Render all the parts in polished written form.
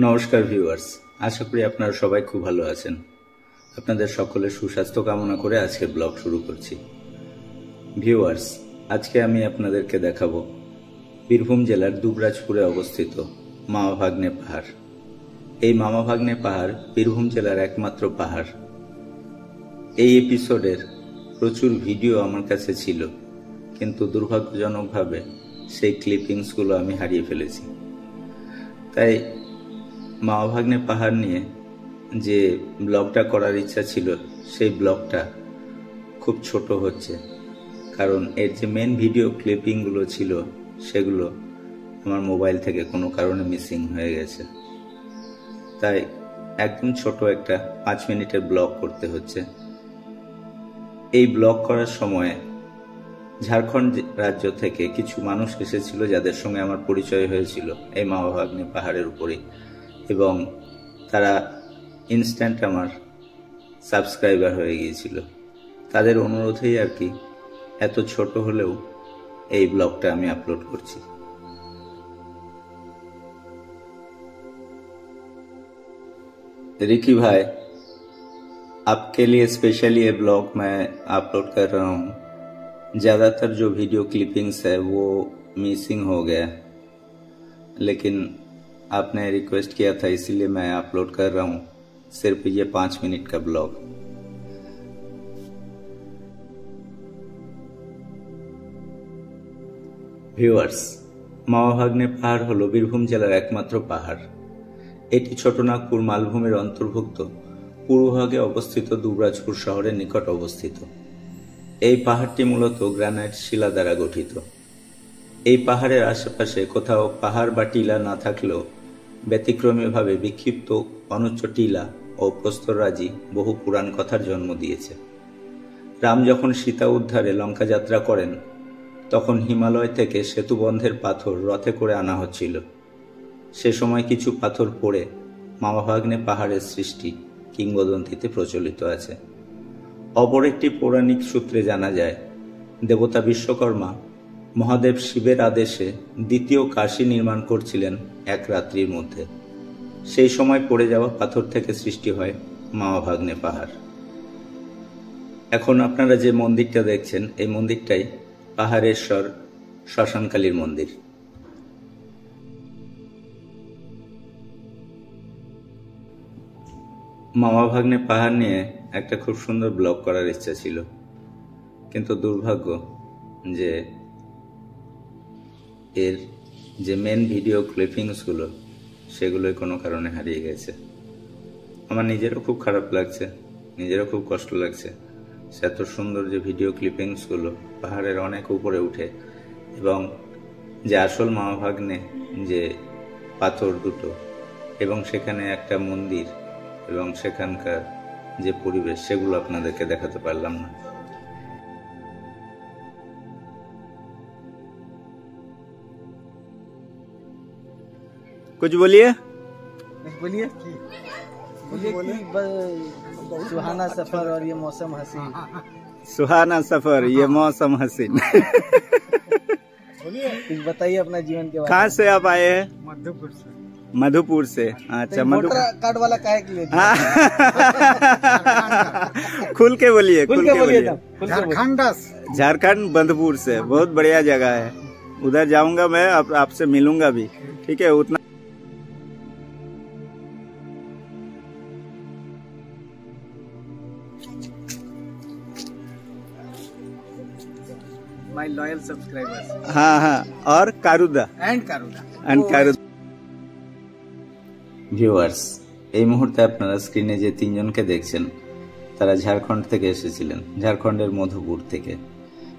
নমস্কার ভিউয়ার্স, আশা করি আপনারা সবাই খুব ভালো আছেন। আপনাদের সকলের সুস্বাস্থ্য কামনা করে আজকের ব্লগ শুরু করছি। ভিউয়ার্স, আজকে আমি আপনাদেরকে দেখাবো বীরভূম জেলার দুবরাজপুরে অবস্থিত মামা ভাগ্নে পাহাড়। এই মামা ভাগ্নে পাহাড় বীরভূম জেলার একমাত্র পাহাড়। এই এপিসোডের প্রচুর ভিডিও আমার কাছে ছিল, কিন্তু দুর্ভাগ্যজনকভাবে সেই ক্লিপিংসগুলো আমি হারিয়ে ফেলেছি। তাই মামা ভাগ্নে পাহাড় নিয়ে যে ব্লগটা করার ইচ্ছা ছিল সেই ব্লগটা খুব ছোট হচ্ছে, কারণ এর যে মেন ভিডিও ক্লিপিংগুলো ছিল সেগুলো আমার মোবাইল থেকে কোনো কারণে মিসিং হয়ে গেছে। তাই একদম ছোট একটা 5 মিনিটের ব্লগ করতে হচ্ছে। এই ব্লগ করার সময় ঝাড়খণ্ড রাজ্য থেকে কিছু মানুষ এসেছিল যাদের সঙ্গে আমার পরিচয় হয়েছিল এই মামা ভাগ্নে পাহাড়ের উপরেই, এবং তারা ইনস্ট্যান্ট আমার সাবস্ক্রাইবার হয়ে গিয়েছিল। তাদের অনুরোধেই আর কি এত ছোট হলেও এই ব্লগটা আমি আপলোড করছি। रिकी भाई, आपके लिए स्पेशली ये ब्लॉग मैं अपलोड कर रहा हूँ। ज़्यादातर जो वीडियो क्लिपिंग्स है वो मिसिंग हो गया, लेकिन आपने रिक्वेस्ट किया था इसीलिए मैं अपलोड कर रहा हूँ सिर्फ ये 5 मिनट का ब्लॉग। ভিউয়ার্স, মামা ভাগ্নে পাহাড় হলো বীরভূম জেলার একমাত্র পাহাড়। এটি ছোটনাগপুর মালভূমির অন্তর্ভুক্ত পূর্বভাগে অবস্থিত দুবরাজপুর শহরের নিকট অবস্থিত। এই পাহাড়টি মূলত গ্রানাইট শিলা দ্বারা গঠিত। এই পাহাড়ের আশেপাশে কোথাও পাহাড় বা টিলা না থাকলেও ব্যতিক্রমীভাবে বিক্ষিপ্ত অনুচ্চ টিলা ও প্রস্তররাজি বহু পুরাণ কথার জন্ম দিয়েছে। রাম যখন সীতা উদ্ধারে লঙ্কা যাত্রা করেন, তখন হিমালয় থেকে সেতুবন্ধের পাথর রথে করে আনা হচ্ছিল। সে সময় কিছু পাথর পড়ে মামা ভাগ্নে পাহাড়ের সৃষ্টি কিংবদন্তিতে প্রচলিত আছে। অপর একটি পৌরাণিক সূত্রে জানা যায়, দেবতা বিশ্বকর্মা মহাদেব শিবের আদেশে দ্বিতীয় কাশী নির্মাণ করছিলেন এক রাত্রির মধ্যে। সেই সময় পড়ে যাওয়া পাথর থেকে সৃষ্টি হয় মামা ভাগ্নে পাহাড়। এখন আপনারা যে মন্দিরটা দেখছেন, এই মন্দিরটাই পাহাড়েশ্বর শ্মশানকালীর মন্দির। মামা ভাগ্নে পাহাড় নিয়ে একটা খুব সুন্দর ব্লগ করার ইচ্ছা ছিল, কিন্তু দুর্ভাগ্য যে এর যে মেন ভিডিও ক্লিপিংসগুলো সেগুলোই কোনো কারণে হারিয়ে গেছে। আমার নিজেরও খুব খারাপ লাগছে, নিজেরও খুব কষ্ট লাগছে। সে এত সুন্দর যে ভিডিও ক্লিপিংসগুলো পাহাড়ের অনেক উপরে উঠে, এবং যে আসল মামা ভাগ্নে যে পাথর দুটো এবং সেখানে একটা মন্দির এবং সেখানকার যে পরিবেশ, সেগুলো আপনাদেরকে দেখাতে পারলাম না। कुछ बोलिए बोलिए सुहाना सफर और ये मौसम हसीन। सुहाना सफर, ये मौसम हसीन। कुछ बताइए अपना जीवन के बारे में। कहाँ से आप आए हैं? मधुपुर से। मधुपुर से? अच्छा, वोटर कार्ड वाला काहे के लिए? खुल के बोलिए, खुल के बोलिए। झारखंड बंधपुर से। बहुत बढ़िया जगह है, उधर जाऊंगा मैं, आपसे मिलूंगा भी, ठीक है? उतना माय लॉयल सब्सक्राइबर्स। हाँ, और कारुदा एंड कारुदा। ভিউয়ার্স, এই মুহূর্তে আপনারা স্ক্রিনে যে তিনজনকে দেখছেন তারা ঝাড়খণ্ড থেকে এসেছিলেন, ঝাড়খণ্ডের মধুপুর থেকে।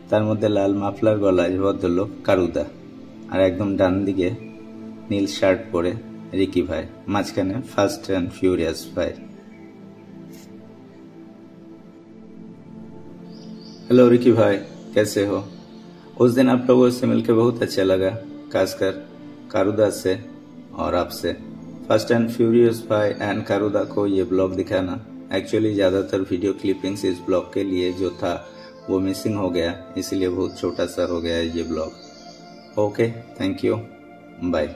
তার মধ্যে লাল মাফলার গলায় ভদ্রলোক কারুদা, আর একদম ডান দিকে নীল শার্ট পরে রিকি ভাই, মাঝখানে ফাস্ট অ্যান্ড ফিউরিয়াস ভাই। हेलो रिकी भाई, कैसे हो? उस दिन आप लोगों से मिलकर बहुत अच्छा लगा, खासकर कारुदा से और आपसे। फास्ट एंड फ्यूरियस भाई एंड कारुदा को ये ब्लॉग दिखाना, एक्चुअली ज्यादातर वीडियो क्लिपिंग्स इस ब्लॉग के लिए जो था वो मिसिंग हो गया, इसीलिए बहुत छोटा सा हो गया ये blog. Okay, thank you, bye.